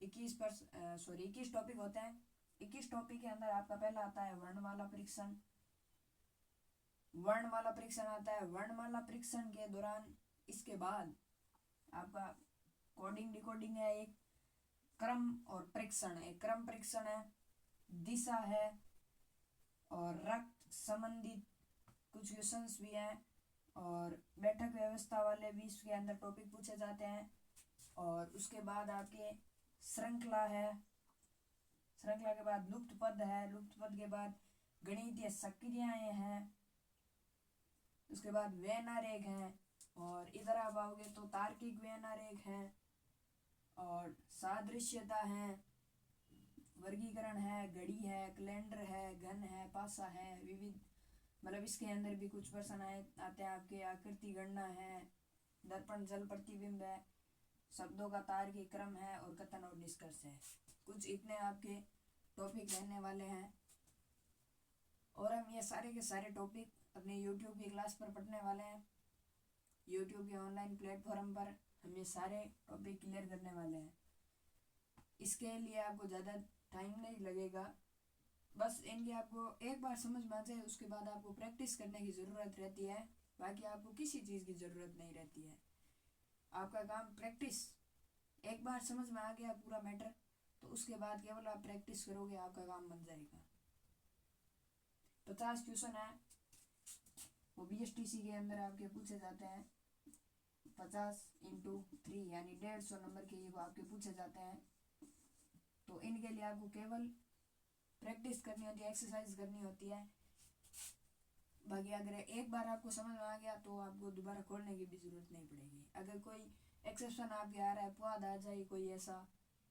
21 topic होते हैं। 21 topic के अंदर आपका पहला आता है वर्णमाला परीक्षण। वर्णमाला परीक्षण आता है। वर्णमाला परीक्षण के दौरान इसके बाद आपका कोडिंग डिकोडिंग है, एक क्रम और परीक्षण है। क्रम परीक्षण है, दिशा है और रक्त संबंधित कुछ क्वेश्चंस भी हैं और बैठक व्यवस्था वाले भी इसके अंदर टॉपिक पूछे जाते हैं। और उसके बाद आपके श्रृंखला है। श्रृंखला के बाद लुप्त पद है। लुप्त पद के बाद गणितीय सक्रियाएं हैं। उसके बाद व्यय आरेख हैं और इधर आप आओगे तो तार्किक व्यय आरेख है और सादृश्यता है, वर्गीकरण है, घड़ी है, कैलेंडर है, घन है, पासा है, विविध मतलब इसके अंदर भी कुछ प्रश्न आते हैं आपके। आकृति गणना है, दर्पण जल प्रतिबिंब है, शब्दों का तार्किक क्रम है और कथन और निष्कर्ष है। कुछ इतने आपके टॉपिक रहने वाले हैं और हम ये सारे के सारे टॉपिक अपने YouTube की क्लास पर पढ़ने वाले हैं। YouTube के ऑनलाइन प्लेटफॉर्म पर हम ये सारे टॉपिक क्लियर करने वाले हैं। इसके लिए आपको ज़्यादा टाइम नहीं लगेगा, बस इनकी आपको एक बार समझ में आ जाए उसके बाद आपको प्रैक्टिस करने की ज़रूरत रहती है। बाकी आपको किसी चीज़ की ज़रूरत नहीं रहती है। आपका काम प्रैक्टिस। एक बार समझ में आ गया पूरा मैटर तो उसके बाद केवल आप प्रैक्टिस करोगे, आपका काम बन जाएगा। 50 क्वेश्चन है, वो BSTC के अंदर आपके पूछे जाते हैं। 50 × 3 यानी 150 नंबर के ये वो आपके पूछे जाते हैं। तो इनके लिए आपको केवल प्रैक्टिस करनी होती है, एक्सरसाइज करनी होती है। बाकी अगर एक बार आपको समझ में आ गया तो आपको दोबारा खोलने की भी ज़रूरत नहीं पड़ेगी। अगर कोई एक्सेप्शन आपके आ रहा है, पुआध आ जाए कोई ऐसा,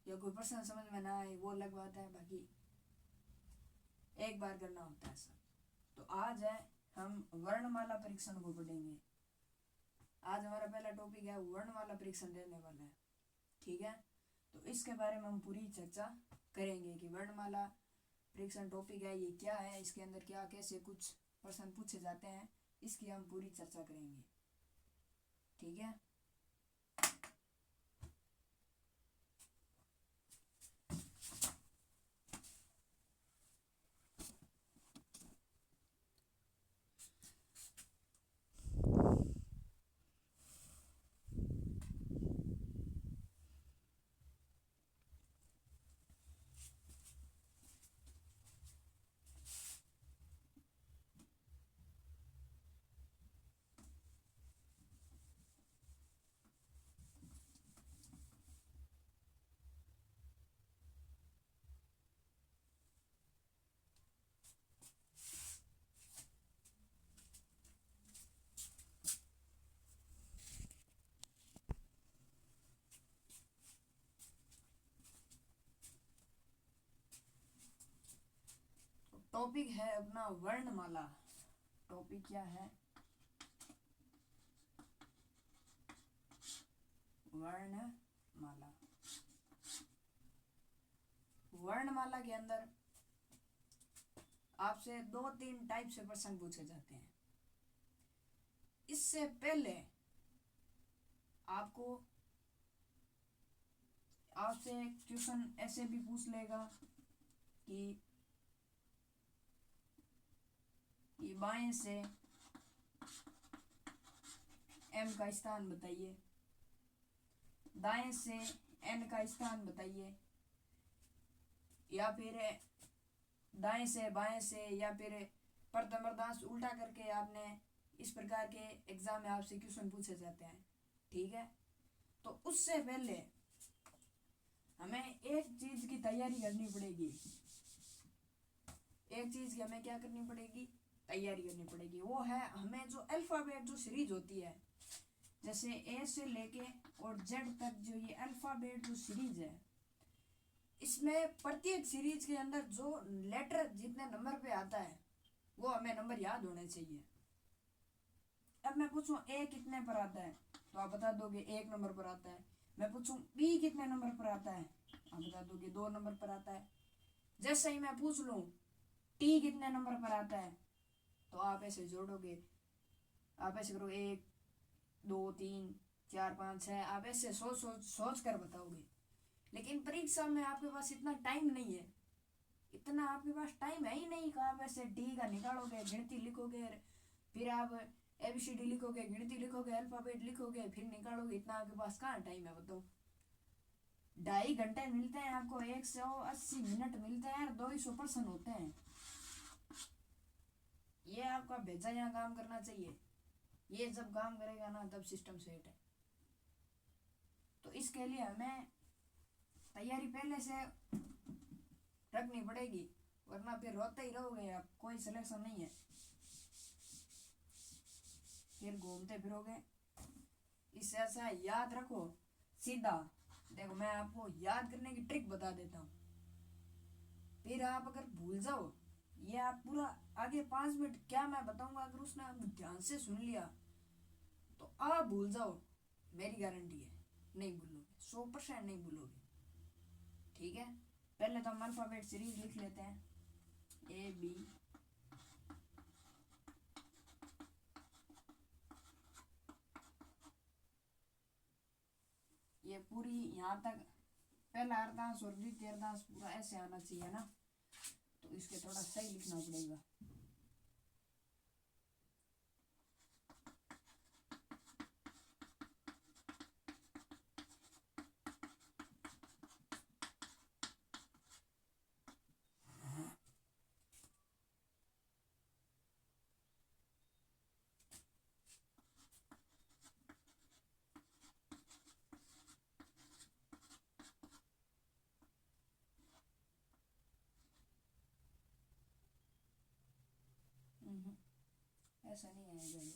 या कोई प्रश्न समझ में ना आए, वो अलग बात है। बाकी एक बार करना होता है सब। तो आज है हम वर्णमाला परीक्षण को पढ़ेंगे। आज हमारा पहला टॉपिक है वर्णमाला परीक्षण रहने वाला है, ठीक है। तो इसके बारे में हम पूरी चर्चा करेंगे कि वर्णमाला परीक्षण टॉपिक है, ये क्या है, इसके अंदर क्या कैसे कुछ प्रश्न पूछे जाते हैं, इसकी हम पूरी चर्चा करेंगे, ठीक है। टॉपिक है अपना वर्णमाला। टॉपिक क्या है? वर्णमाला। वर्णमाला के अंदर आपसे 2-3 टाइप से प्रश्न पूछे जाते हैं। इससे पहले आपको आपसे क्वेश्चन ऐसे भी पूछ लेगा कि ये बाएं से m का स्थान बताइए, दाएं से n का स्थान बताइए, या फिर दाएं से बाएं से, या फिर प्रथम अर्धांश उल्टा करके आपने इस प्रकार के एग्जाम में आपसे क्वेश्चन पूछे जाते हैं, ठीक है। तो उससे पहले हमें एक चीज की तैयारी करनी पड़ेगी। एक चीज की हमें क्या करनी पड़ेगी? तैयारी करनी पड़ेगी। वो है हमें जो अल्फाबेट जो सीरीज होती है, जैसे ए से लेके और जेड तक जो ये अल्फाबेट जो सीरीज है, इसमें प्रत्येक सीरीज के अंदर जो लेटर जितने नंबर पे आता है वो हमें नंबर याद होने चाहिए। अब मैं पूछूं ए कितने पर आता है तो आप बता दोगे 1 नंबर पर आता है। मैं पूछूं बी कितने नंबर पर आता है, आप बता दोगे 2 नंबर पर आता है। जैसे ही मैं पूछ लूं टी कितने नंबर पर आता है तो आप ऐसे जोड़ोगे, आप ऐसे करो 1 2 3 4 5 6, आप ऐसे सोच कर बताओगे। लेकिन परीक्षा में आपके पास इतना टाइम नहीं है, इतना आपके पास टाइम है ही नहीं कि आप ऐसे डी का निकालोगे, गिनती लिखोगे, फिर आप एबीसीडी लिखोगे, गिनती लिखोगे, अल्फाबेट लिखोगे, फिर निकालोगे, इतना आपके पास कहाँ टाइम है बताओ। 2.5 घंटे मिलते हैं आपको, 180 मिनट मिलते हैं, 200 प्रश्न होते हैं। ये आपका भेजा यहाँ काम करना चाहिए, ये जब काम करेगा ना तब सिस्टम सेट है। तो इसके लिए हमें तैयारी पहले से रखनी पड़ेगी, वरना फिर रोते ही रहोगे आप, कोई सिलेक्शन नहीं है, फिर घूमते फिरोगे। इससे अच्छा याद रखो सीधा। देखो मैं आपको याद करने की ट्रिक बता देता हूँ, फिर आप अगर भूल जाओ, ये आप पूरा आगे 5 मिनट क्या मैं बताऊंगा अगर उसने आप ध्यान से सुन लिया तो आप भूल जाओ, मेरी गारंटी है नहीं भूलोगे, 100% नहीं भूलोगे। ठीक है, पहले तो हम अल्फाबेट सीरीज लिख लेते हैं, ए बी, ये पूरी यहाँ तक पहला अर्धांश और द्वितीय अर्धांश पूरा ऐसे आना चाहिए ना, तो इसके थोड़ा सही लिखना पड़ेगा। ऐसा नहीं आएगा ये,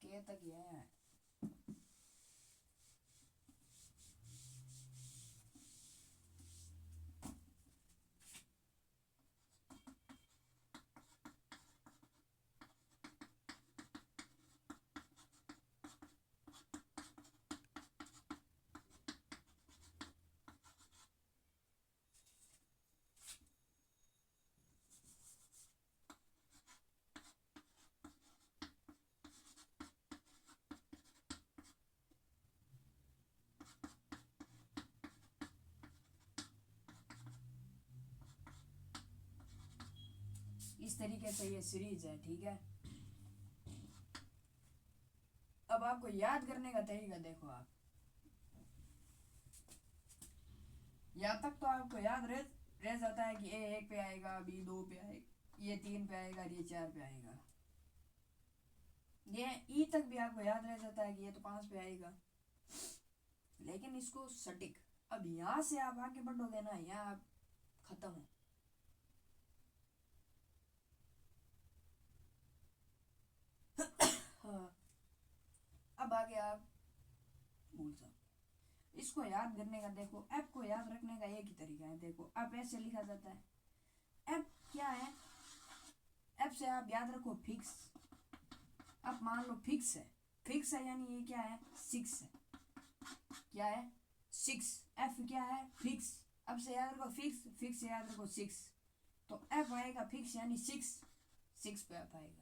के तक ये है। इस तरीके से ये सीरीज है। ठीक है, अब आपको याद करने का तरीका देखो, आप यहाँ तक तो आपको याद रह जाता है कि ए 1 पे आएगा, बी 2 पे आएगा, ये 3 पे आएगा, ये 4 पे आएगा, ये ई तक भी आपको याद रह जाता है कि ये तो 5 पे आएगा। लेकिन इसको सटीक, अब यहाँ से आप आगे बढ़ोगे ना, यहाँ आप खत्म हो। हाँ, अब आगे आप भूल जाओ। इसको याद करने का देखो, एफ को याद रखने का एक ही तरीका है, देखो अब ऐसे लिखा जाता है। एफ क्या है, एफ से आप याद रखो फिक्स। अब मान लो फिक्स है, फिक्स है यानी ये क्या है, 6 है, क्या है 6, एफ क्या है फिक्स। अब से याद रखो फिक्स, फिक्स से याद रखो 6, तो एफ आएगा फिक्स यानी 6 पे एफ आएगा।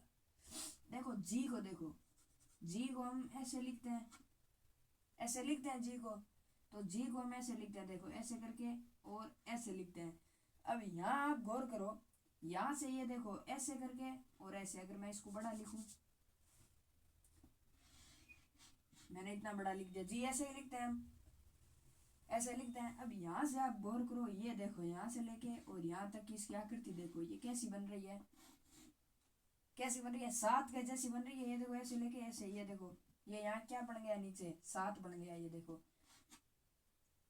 देखो जी को, देखो जी को हम ऐसे लिखते हैं, ऐसे लिखते हैं जी को, तो जी को हम ऐसे लिखते हैं, देखो ऐसे करके और ऐसे लिखते हैं। अब यहाँ आप गौर करो, यहाँ से ये देखो ऐसे करके और ऐसे, अगर मैं इसको बड़ा लिखूं, मैंने इतना बड़ा लिख दिया, जी ऐसे ही लिखते हैं हम, ऐसे लिखते हैं। अब यहाँ से आप गौर करो, ये देखो यहाँ से लेके और यहाँ तक की इसकी आकृति देखो, ये कैसी बन रही है, कैसी बन रही है, 7 के जैसी बन रही है। ये देखो ऐसे लेके ऐसे, ये देखो ये यहाँ क्या बन गया, नीचे 7 बन गया, ये देखो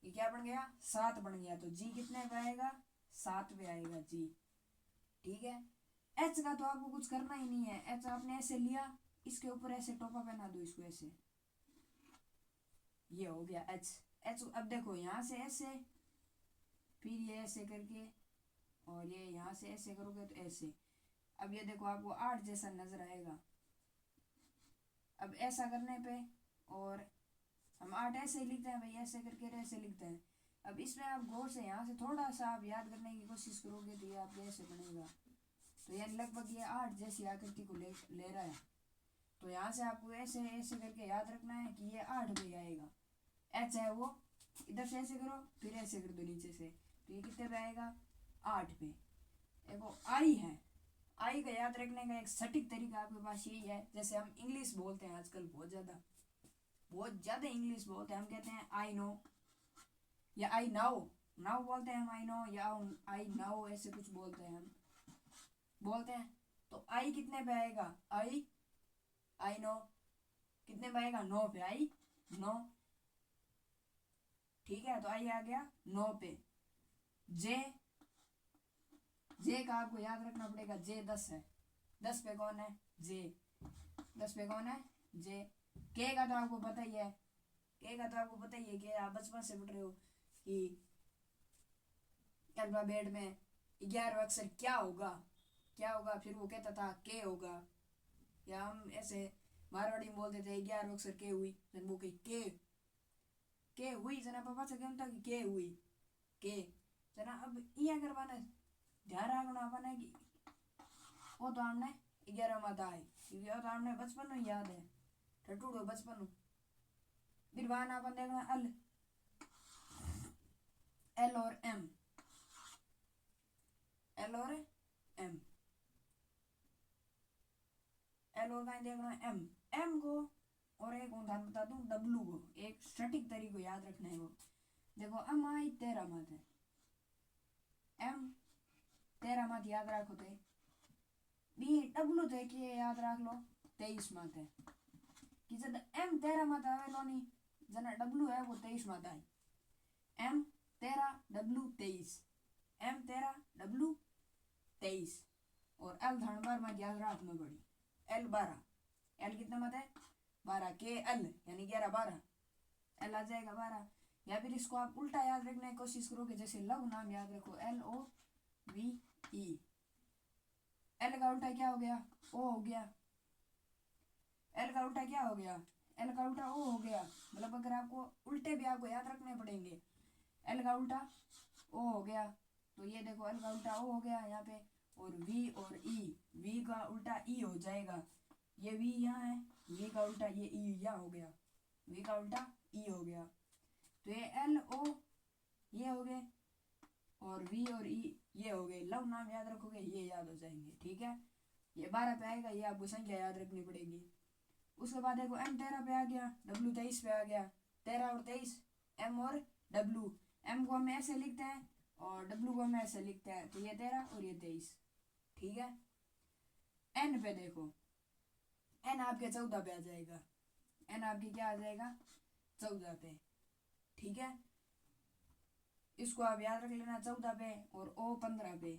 ये क्या बन गया, 7 बन गया। तो जी कितने पे आएगा, 7 पे आएगा जी। ठीक है, एच का तो आपको कुछ करना ही नहीं है, एच आपने ऐसे लिया, इसके ऊपर ऐसे टोपा पहना दो इसको ऐसे, ये हो गया एच। एच अब देखो यहाँ से ऐसे, फिर ये ऐसे करके और ये यहाँ से ऐसे करोगे तो ऐसे। अब ये देखो आपको 8 जैसा नजर आएगा। अब ऐसा करने पे और हम 8 ऐसे ही लिखते हैं भाई, ऐसे करके ऐसे लिखते हैं। अब इसमें आप गौर से यहाँ से थोड़ा सा आप याद करने की कोशिश करोगे तो ये आपके ऐसे बनेगा, तो यानी लगभग ये 8 जैसी आकृति को ले रहा है। तो यहाँ से आपको ऐसे ऐसे करके याद रखना है कि ये 8 पे आएगा। एच है वो, इधर से ऐसे करो फिर ऐसे कर दो नीचे से, तो ये कितने पे आएगा 8 पे। देखो आई है, आई का याद रखने का एक सटीक तरीका आपके पास यही है। जैसे हम इंग्लिश बोलते हैं आजकल बहुत ज़्यादा इंग्लिश बोलते हैं, हम कहते हैं आई नो या आई नाउ, नाउ बोलते हैं हम, आई नो या आई नाउ ऐसे कुछ बोलते हैं हम, बोलते हैं। तो आई कितने पे आएगा, आई नो कितने पे आएगा 9 पे, आई 9, ठीक है। तो आई आ गया 9 पे। जे, जे का आपको याद रखना पड़ेगा, जे 10 है, 10 पे कौन है जे, 10 पे कौन है जे। के का तो आपको पता ही है, के का तो आपको पता ही है कि आप बचपन से पढ़ रहे हो कि अल्फाबेट में 11 अक्षर क्या होगा, क्या होगा, फिर वो कहता था के होगा, या हम ऐसे मारवाड़ी में बोलते थे 11 अक्षर के हुई, जन वो कही के हुई जना पापा से कहता कि के हुई के जना। अब ये करवाना ध्यान रखना अपन है कि वो तो हमने 11 माता है, क्योंकि वो तो हमने बचपन में याद है, ठटूड़ो बचपन में। फिर वहां अपन देखना अल, एल और एम, एल और एम, एल और कहीं देखना एम, एम को और एक उदाहरण बता दूं डब्लू को, एक सटीक तरीके को याद रखना है वो। देखो एम आई 13 मत है, एम 13 मत याद रखो थे, बी डब्लू थे कि याद रख लो 23 मत है, कि जब एम 13 मत आवे लो नहीं, जना डब्लू है वो 23 मत आई, एम 13 डब्लू 23, एम 13 डब्लू 23। और एल धन बार में याद रखना पड़ी, एल 12, एल कितना मत है 12, के एल यानी 11 12, एल आ जाएगा 12। या फिर इसको आप उल्टा याद रखने की कोशिश करोगे, जैसे लघु नाम याद रखो L O V E, L का उल्टा क्या हो गया ओ हो गया, एल का उल्टा क्या हो गया, एल का उल्टा ओ हो गया। मतलब अगर आपको उल्टे भी आपको याद रखने पड़ेंगे, एल का उल्टा ओ हो गया, तो ये देखो एल का उल्टा ओ हो गया यहाँ पे, और वी और ई, वी का उल्टा ई हो जाएगा, ये वी यहाँ है, वी का उल्टा ये ई यहाँ हो गया, वी का उल्टा ई हो गया। तो ये एल ओ ये हो गए और वी और ई ये हो गए, लव नाम याद रखोगे ये याद हो जाएंगे, ठीक है। ये 12 पे आएगा, ये आपको संख्या याद रखनी पड़ेगी। उसके बाद देखो एम 13 पे आ गया, डब्लू 23 पे आ गया, 13 और 23 एम और डब्लू, एम को हम ऐसे लिखते हैं और डब्लू को हम ऐसे लिखते हैं, तो ये 13 और ये 23, ठीक है। एन पे देखो, एन आपके 14 पे आ जाएगा, एन आपकी क्या आ जाएगा 14 पे, ठीक है। इसको आप याद रख लेना 14 पे, और ओ 15 पे,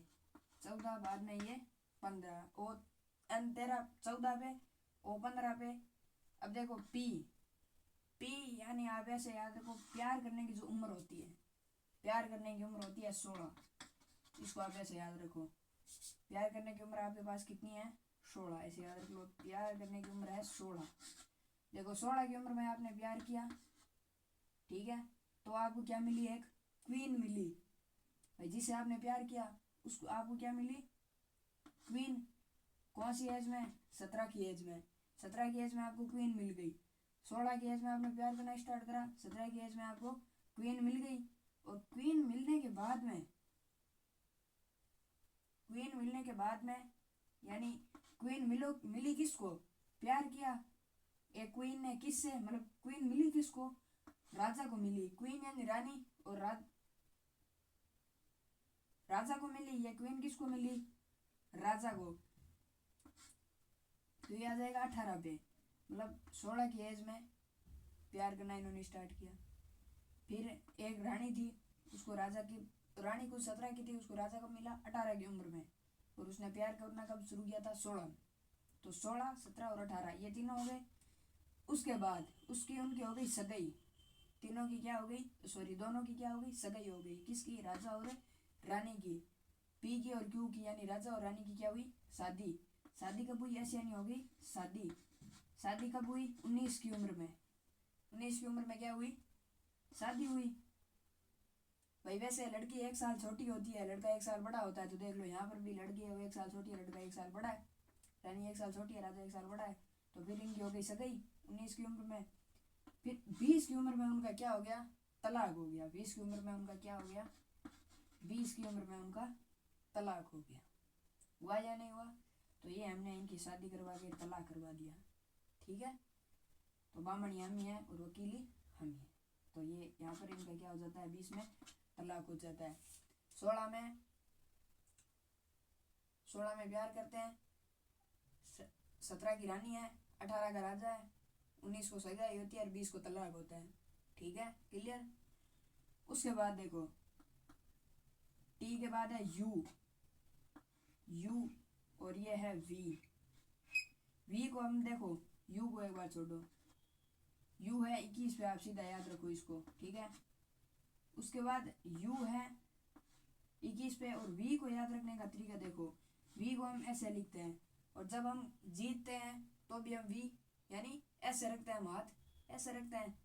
14 बाद में ये 15, ओ एन 13 14 पे, ओ 15 पे। अब देखो पी, पी यानी आप ऐसे याद रखो प्यार करने की जो उम्र होती है, प्यार करने की उम्र होती है 16, इसको आप ऐसे याद रखो, प्यार करने की उम्र आपके पास कितनी है 16, ऐसे याद रख लो, प्यार करने की उम्र है 16। देखो 16 की उम्र में आपने प्यार किया, ठीक है, तो आपको क्या मिली, एक क्वीन मिली भाई, जिसे आपने प्यार किया उसको आपको क्या मिली क्वीन। कौन सी एज में 17 की एज में, 17 की एज में आपको क्वीन मिल गई। 16 की एज में आपने प्यार करना स्टार्ट करा, 17 की एज में आपको क्वीन मिल गई। और क्वीन मिलने के बाद में, क्वीन मिलने के बाद में यानी क्वीन मिली किसको, प्यार किया एक क्वीन ने किससे, मतलब क्वीन मिली किसको, राजा को मिली, क्वीन यानी रानी, और राजा को मिली, ये क्वीन किसको मिली राजा को। तो ये आ जाएगा 18 पे, मतलब 16 की एज में प्यार करना इन्होंने स्टार्ट किया। फिर एक रानी थी, उसको राजा की, रानी को 17 की थी, उसको राजा को मिला 18 की उम्र में, और उसने प्यार करना कब शुरू किया था 16 में। तो 16 17 और 18 ये तीनों हो गए। उसके बाद उसकी उनकी हो गई सगाई, तीनों की क्या हो गई, सॉरी दोनों की क्या हो गई सगाई हो गई, किसकी, राजा और रानी की। पी की और क्यू की यानी राजा और रानी की क्या हुई शादी, शादी कब हुई ऐसी यानी हो गई शादी। शादी कब हुई 19 की उम्र में, 19 की उम्र में क्या हुई शादी हुई। भाई वैसे लड़की 1 साल छोटी होती है, लड़का 1 साल बड़ा होता है, तो देख लो यहाँ पर भी लड़की है वो 1 साल छोटी है, लड़का 1 साल बड़ा है, रानी 1 साल छोटी है, राजा 1 साल बड़ा है। तो फिर इनकी हो गई सगाई 19 की उम्र में। फिर 20 की उम्र में उनका क्या हो गया, तलाक हो गया। 20 की उम्र में उनका क्या हो गया, 20 की उम्र में उनका तलाक हो गया। हुआ या नहीं हुआ? तो ये हमने इनकी शादी करवा के तलाक करवा दिया। ठीक है, तो बामणी हम ही है और वकीली हम ही है। तो ये यहाँ पर इनका क्या हो जाता है, 20 में तलाक हो जाता है। 16 में प्यार करते हैं। 17 की रानी है, 18 का राजा है, 19 को सगाई होती है और 20 को तलाक होता है। ठीक है, क्लियर। उसके बाद देखो टी के बाद है यू, यू और ये है वी। वी को हम देखो, यू को एक बार छोड़ो, यू है 21 पे, आप सीधा याद रखो इसको। ठीक है, उसके बाद यू है 21 पे और वी को याद रखने का तरीका देखो, वी को हम ऐसे लिखते हैं और जब हम जीतते हैं तो भी हम वी यानी ऐसे रखते हैं, हम हाथ ऐसे रखते हैं,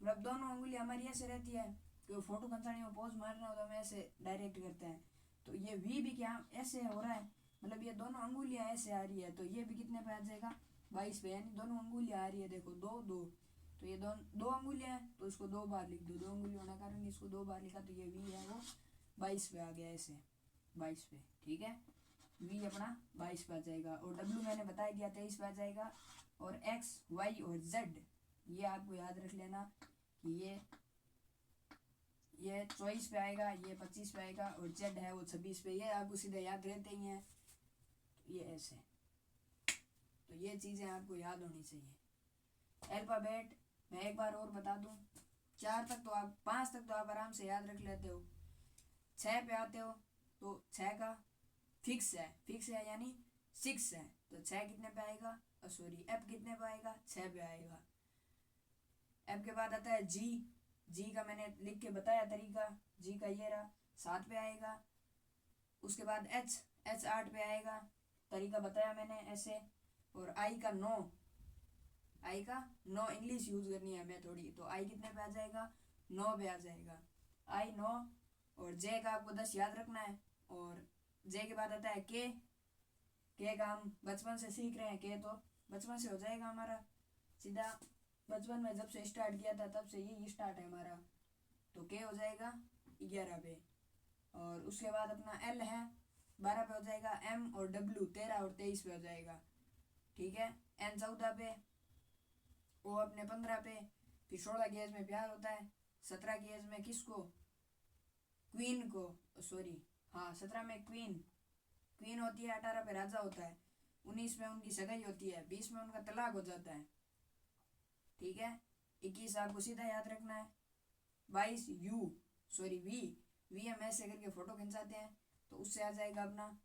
मतलब दोनों उंगली हमारी ऐसे रहती है। कोई फोटो खंचाने में पोज मारना हो तो हम ऐसे डायरेक्ट करते हैं। तो ये वी भी क्या ऐसे हो रहा है, मतलब ये दोनों अंगुलियां ऐसे आ रही है, तो ये भी कितने पे आ जाएगा, 22 पे, यानी दोनों अंगुलियां आ रही है। देखो 2 2, तो ये दो अंगुलियां हैं तो इसको 2 बार लिख दो, 2 अंगुलियों होने कारण इसको 2 बार लिखा, तो ये वी है वो 22 पे आ गया, ऐसे 22 पे। ठीक है, वी अपना 22 पे आ जाएगा और डब्ल्यू मैंने बता दिया 23 पे आ जाएगा। और एक्स वाई और जेड ये आपको याद रख लेना कि ये 24 पे आएगा, ये 25 पे आएगा और जेड है वो 26 पे। ये आपको सीधे याद रहते ही हैं, ये ऐसे। तो ये चीज़ें आपको याद होनी चाहिए। अल्फ़ाबेट मैं एक बार और बता दूं, 4 तक तो आप 5 तक तो आप आराम से याद रख लेते हो। 6 पे आते हो तो 6 का फिक्स है यानी 6 है, तो 6 कितने पे आएगा, सॉरी एफ कितने पे आएगा, 6 पे आएगा। एफ के बाद आता है जी, जी का मैंने लिख के बताया तरीका, जी का ये रहा 7 पे आएगा। उसके बाद एच, एच 8 पे आएगा, तरीका बताया मैंने ऐसे। और आई का 9, आई का 9 इंग्लिश यूज करनी है हमें थोड़ी, तो आई कितने पे आ जाएगा, 9 पे आ जाएगा, आई 9। और जे का आपको 10 याद रखना है। और जे के बाद आता है के का हम बचपन से सीख रहे हैं, के तो बचपन से हो जाएगा हमारा सीधा, बचपन में जब से स्टार्ट किया था तब से यही स्टार्ट है हमारा, तो के हो जाएगा 11 पे। और उसके बाद अपना एल है 12 पे हो जाएगा, एम और डब्ल्यू 13 और 23 पे हो जाएगा। ठीक है, एन 14 पे, ओ अपने 15 पे। फिर 16 की एज में प्यार होता है, 17 की एज में किसको, क्वीन को, सॉरी हाँ 17 में क्वीन होती है, 18 पे राजा होता है, 19 में उनकी सगाई होती है, 20 में उनका तलाक हो जाता है। ठीक है, 21 आपको सीधा याद रखना है, 22 यू सॉरी वी हम ऐसे करके फोटो खिंचाते हैं तो उससे आ जाएगा अपना।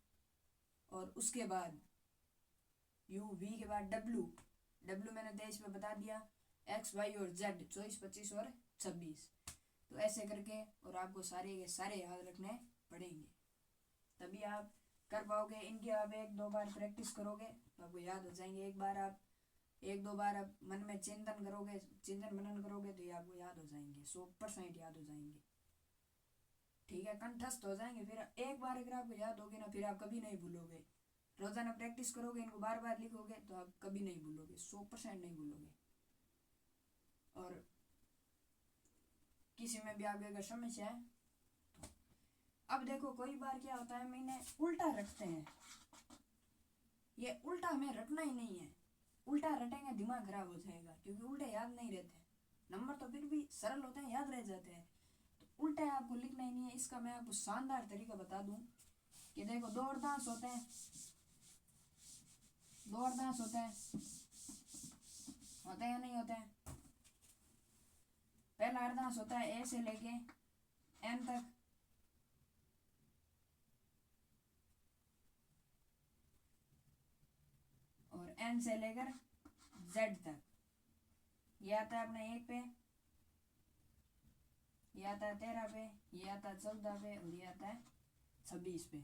और उसके बाद यू वी के बाद डब्ल्यू मैंने 23 पे बता दिया, एक्स वाई और जेड 24 25 और 26। तो ऐसे करके और आपको सारे के सारे याद रखने पड़ेंगे, तभी आप कर पाओगे इनके। आप 1-2 बार प्रैक्टिस करोगे तो आपको याद हो जाएंगे। एक दो बार आप मन में चिंतन मनन करोगे तो ये आपको याद हो जाएंगे, 100% याद हो जाएंगे। ठीक है, कंठस्थ हो जाएंगे। फिर एक बार अगर आपको याद होगे ना, फिर आप कभी नहीं भूलोगे। रोजाना प्रैक्टिस करोगे, इनको बार बार लिखोगे तो आप कभी नहीं भूलोगे, 100% नहीं भूलोगे। और किसी में भी आपके अगर समस्या है तो अब देखो, कोई बार क्या होता है, मैंने उल्टा रखते हैं, ये उल्टा हमें रखना ही नहीं है। उल्टा रटेंगे दिमाग खराब हो जाएगा, क्योंकि उल्टे याद नहीं रहते, नंबर तो फिर भी सरल होते हैं, याद रह जाते हैं। तो उल्टा आपको लिखना ही नहीं है। इसका मैं आपको शानदार तरीका बता दूं कि देखो, 2 अर्धांश होते हैं, 2 अर्धांश होते हैं या नहीं होते हैं। पहला अर्धांश होता है ए से लेके एन तक, और एन से लेकर जेड तक। ये आता है अपने 1 पे, ये आता है 13 पे, ये आता है 14 पे और ये आता है 26 पे।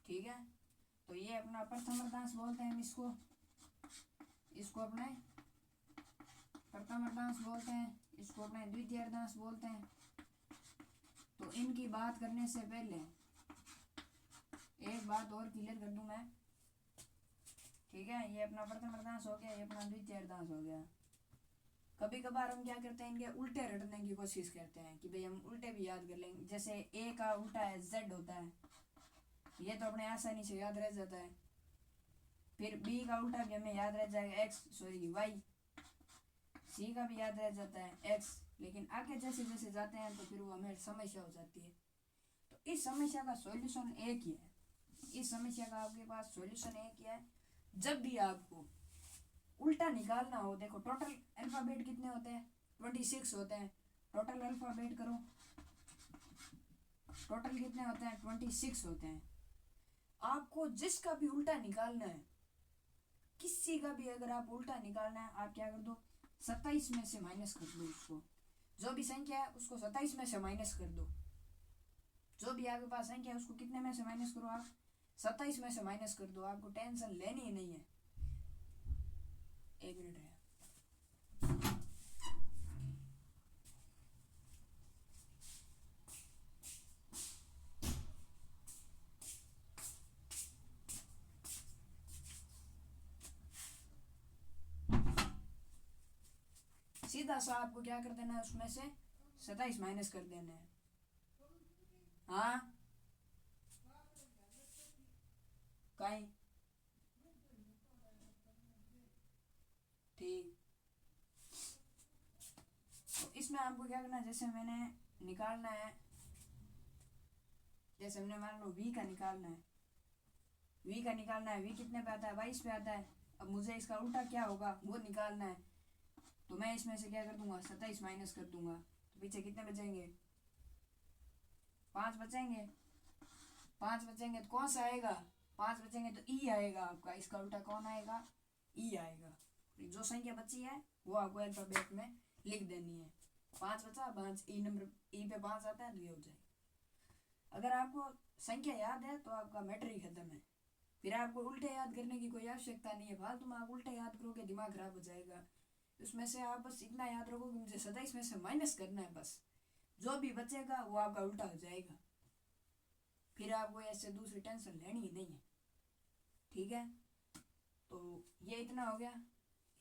ठीक है, तो ये अपना प्रथम अर्धांश बोलते हैं इसको अपने प्रथम अर्धांश बोलते हैं, इसको अपने द्वितीय अर्धांश बोलते हैं। तो इनकी बात करने से पहले एक बात और क्लियर कर दूं मैं, ठीक है। ये अपना प्रथम अर्धांश हो गया, ये अपना द्वितीय अर्धांश हो गया। कभी कभार हम क्या करते हैं, इनके उल्टे रटने की कोशिश करते हैं कि भाई हम उल्टे भी याद कर लेंगे। जैसे ए का उल्टा है जेड होता है, ये तो अपने आसानी से याद रह जाता है। फिर बी का उल्टा भी हमें याद रह जाएगा वाई। सी का भी याद रह जाता है एक्स। लेकिन आगे जैसे जैसे जाते हैं तो फिर वो हमें समस्या हो जाती है। तो इस समस्या का सॉल्यूशन एक ही है। इस समस्या का आपके पास सॉल्यूशन एक ही है। जब भी आपको उल्टा निकालना हो, देखो टोटल अल्फाबेट कितने होते हैं, 26 होते हैं। टोटल अल्फाबेट करो, टोटल कितने होते हैं, 26 होते हैं। आपको जिसका भी उल्टा निकालना है, किसी का भी अगर आप उल्टा निकालना है, आप क्या कर दो, 27 में से माइनस कर दो। उसको जो भी संख्या है उसको 27 में से माइनस कर दो। जो भी आपके पास संख्या है उसको कितने में से माइनस करो आप, 27 में से माइनस कर दो। आपको टेंशन लेनी ही नहीं है। एक मिनट है। सीधा सा आपको क्या कर देना है, उसमें से 27 माइनस कर देना है। हाँ कहीं ठीक। तो इसमें आपको क्या करना है, जैसे मैंने निकालना है, जैसे हमने मान लो वी का निकालना है, वी का निकालना है। वी कितने पे आता है, 22 पे आता है। अब मुझे इसका उल्टा क्या होगा वो निकालना है। तो मैं इसमें से क्या कर दूंगा, 27 माइनस कर दूंगा। तो पीछे कितने बचेंगे, 5 बचेंगे। 5 बचेंगे तो कौन सा आएगा, 5 बचेंगे तो ई आएगा आपका। इसका उल्टा कौन आएगा, ई आएगा। जो संख्या बची है वो आपको अल्फाबेट में लिख देनी है। 5 बचा, 5 ई नंबर, ई पे 5 आता है तो ये हो जाएगा। अगर आपको संख्या याद है तो आपका मैटर ही खत्म है। फिर आपको उल्टे याद करने की कोई आवश्यकता नहीं है। फालतू में आप उल्टे याद करोगे दिमाग खराब हो जाएगा। उसमें से आप बस इतना याद रखो कि मुझे 27 में से माइनस करना है बस। जो भी बचेगा वो आपका उल्टा हो जाएगा। फिर आपको ऐसे दूसरी टेंशन लेनी ही नहीं है, ठीक है। तो ये इतना हो गया।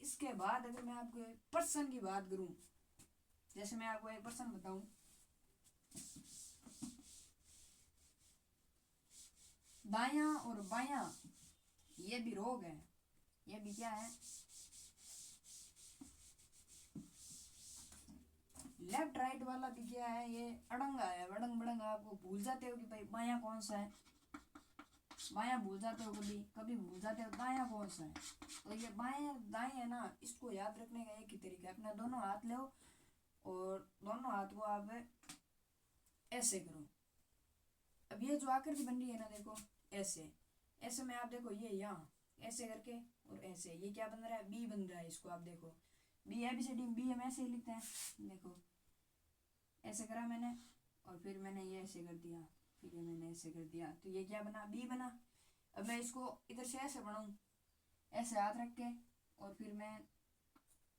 इसके बाद अगर मैं आपको एक पर्सन की बात करूं, जैसे मैं आपको एक पर्सन बताऊं, दायां और बायां ये भी रोग है। ये भी क्या है, लेफ्ट राइट वाला भी क्या है, ये अड़ंगा है। अड़ंग बड़ंग आपको भूल जाते हो कि भाई बायां कौन सा है, बायां भूल जाते हो, कभी कभी भूल जाते हो दायां कौन सा है। तो ये बाएं दाएं है ना, इसको याद रखने का एक ही तरीका है। अपना दोनों हाथ लो और दोनों हाथ को आप ऐसे करो। अब ये जो आकृति बन रही है ना, देखो ऐसे, ऐसे में आप देखो ये यहाँ ऐसे करके और ऐसे, ये क्या बन रहा है, बी बन रहा है। इसको आप देखो, बी ABCD बी हम ऐसे ही लिखते हैं। देखो ऐसे करा मैंने और फिर मैंने ये ऐसे कर दिया, फिर ये मैंने ऐसे कर दिया, तो ये क्या बना, बी बना। अब मैं इसको इधर से ऐसे बनाऊं, ऐसे हाथ रख के, और फिर मैं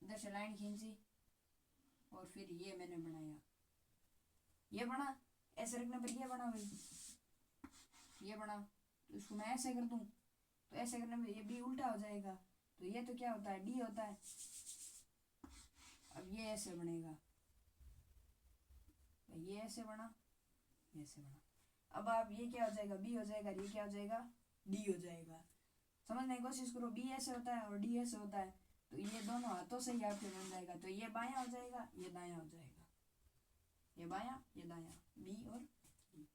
इधर से लाइन खींची और फिर ये मैंने बनाया, ये बना। ऐसे रखने पर ये बना भाई, ये बना। तो इसको मैं ऐसे कर दूं तो ऐसे करने में ये बी उल्टा हो जाएगा। तो ये तो क्या होता है, डी होता है। अब ये ऐसे बनेगा, ये ऐसे बना, ये ऐसे बना। अब आप ये क्या हो जाएगा, बी हो जाएगा, ये क्या हो जाएगा, डी हो जाएगा। समझने की कोशिश करो, बी ऐसे होता है और डी ऐसे होता है। तो ये दोनों हाथों से ही आपके बन जाएगा। तो ये बायां हो जाएगा, ये दायां हो जाएगा, ये बायां ये दायां, बी और डी।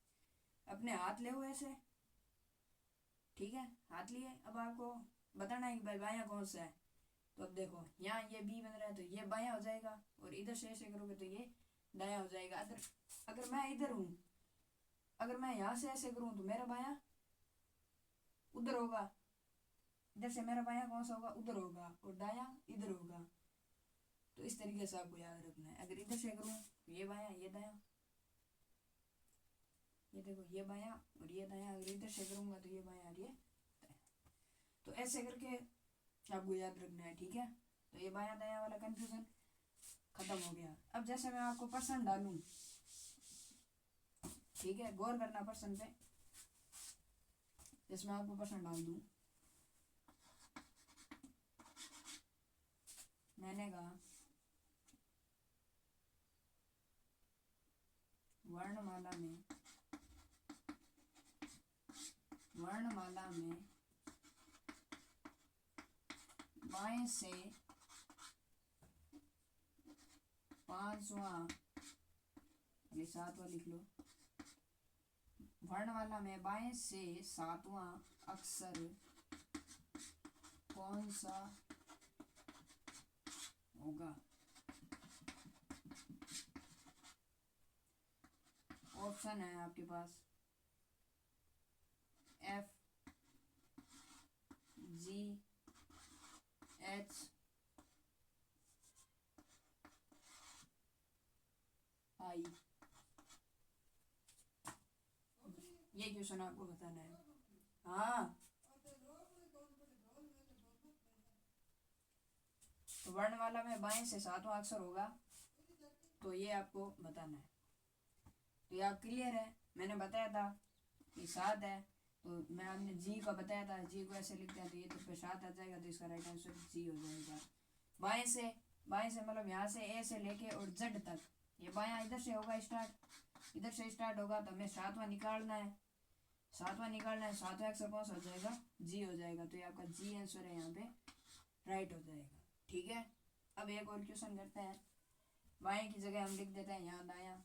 अपने हाथ ले हुए ऐसे, ठीक है, हाथ लिए। अब आपको बताना है कि भाई बायां कौन सा है। तो अब देखो यहाँ ये बी बन रहा है तो ये बायां हो जाएगा, और इधर से ऐसे करोगे तो ये दायां हो जाएगा। अगर मैं इधर हूँ, अगर मैं यहाँ से ऐसे करूँ तो मेरा बायां उधर होगा। इधर से मेरा बायां कौन सा होगा, उधर होगा, और दायां इधर होगा। तो इस तरीके से आपको याद रखना है। अगर इधर से करूँ तो ये बायां ये दायां, ये देखो ये बायां और ये दायां। अगर इधर से करूँगा तो ये बायां और ये दायां। तो ऐसे करके आपको याद रखना है, ठीक है। तो ये बायां दायां वाला कंफ्यूजन खत्म हो गया। अब जैसे मैं आपको पर्सन डालूं, ठीक है, गौर करना पर्सन पे। इसमें आपको प्रश्न डाल दूं। मैंने कहा वर्णमाला में बाएं से पांचवा, ये सातवां लिख लो। वर्णमाला में बाएं से सातवां अक्षर कौन सा होगा? ऑप्शन है आपके पास F, G, H, I। ये क्वेश्चन आपको बताना है। हाँ, तो वर्णमाला में बाएं से सातवां अक्षर होगा, तो ये आपको बताना है। तो ये आप क्लियर है? मैंने बताया था कि 7 है, तो मैं आपने जी का बताया था, जी को ऐसे लिखते हैं तो ये तो पे 7 आ जाएगा, तो इसका राइट आंसर जी हो जाएगा। बाएं से मतलब यहाँ से ए से लेके और जेड तक, ये बायां इधर से होगा स्टार्ट, इधर से स्टार्ट होगा, तो हमें सातवां निकालना है। सातवां अक्षर कौन सा हो जाएगा? जी हो जाएगा। तो ये आपका जी आंसर है, यहाँ पे राइट हो जाएगा। ठीक है, अब एक और क्वेश्चन करते हैं। बाएं की जगह हम लिख देते हैं यहाँ दायां,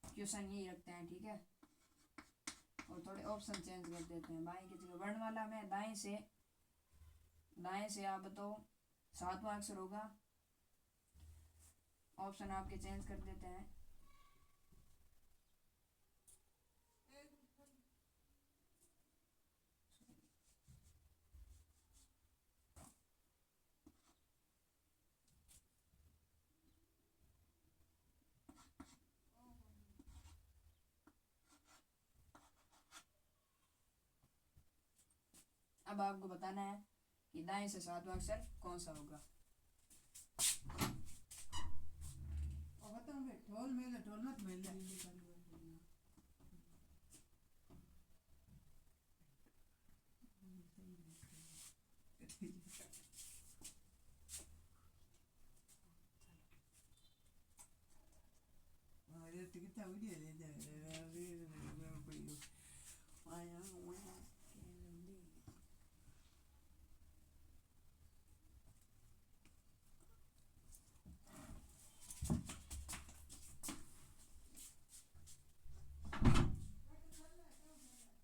क्वेश्चन यही रखते हैं। ठीक है, और थोड़े ऑप्शन चेंज कर देते हैं। बाएं की जगह वर्णमाला में दाएं से आप बताओ सातवां अक्षर होगा, ऑप्शन आपके चेंज कर देते हैं। अब आपको बताना है कि दाएं से सातवां अक्षर कौन सा होगा।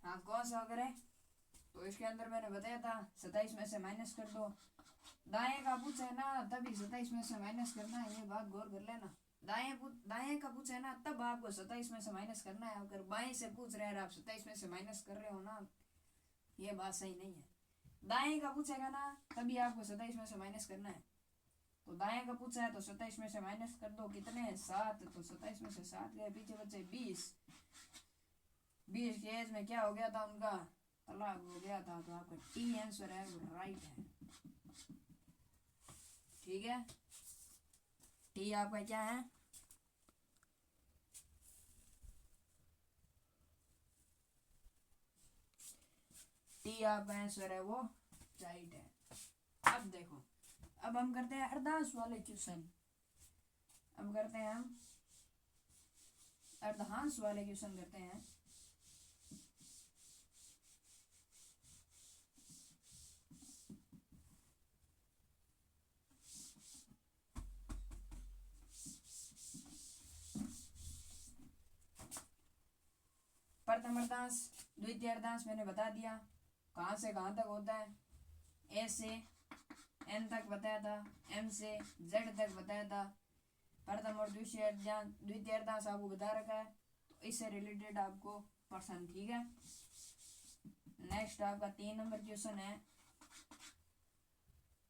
हाँ, कौन सा अगर है तो इसके अंदर मैंने बताया था 27 में से माइनस कर दो। दाएं का पूछे ना तभी 27 में से माइनस करना है, ये बात गौर कर लेना। दाएं का पूछे ना तब आपको 27 में से माइनस करना है। अगर बाएं से पूछ रहे हैं आप 27 में से माइनस कर रहे हो ना, ये बात सही नहीं है। दाएं का पूछेगा ना तभी आपको 27 में से माइनस करना है। तो दाएं का पूछा है तो 27 में से माइनस कर दो, कितने हैं 7, तो 27 में से 7 गए, पीछे बचे 20 की एज में क्या हो गया था उनका? तलाक हो गया था। तो आपका टी आंसर है वो राइट है। ठीक है, टी आपका क्या है? टी आपका आंसर है वो राइट है। अब देखो, अब हम करते हैं अर्धांश वाले क्वेश्चन। अब करते हैं हम अर्धांश वाले क्वेश्चन करते हैं। प्रथम अर्धांश, द्वितीय अर्धांश मैंने बता दिया कहाँ से कहाँ तक होता है। ए से एन तक बताया था, एम से जेड तक बताया था। प्रथम और द्वितीय अर्धांश आपको बता रखा है, तो इससे रिलेटेड आपको प्रश्न। ठीक है, नेक्स्ट आपका 3 नंबर क्वेश्चन है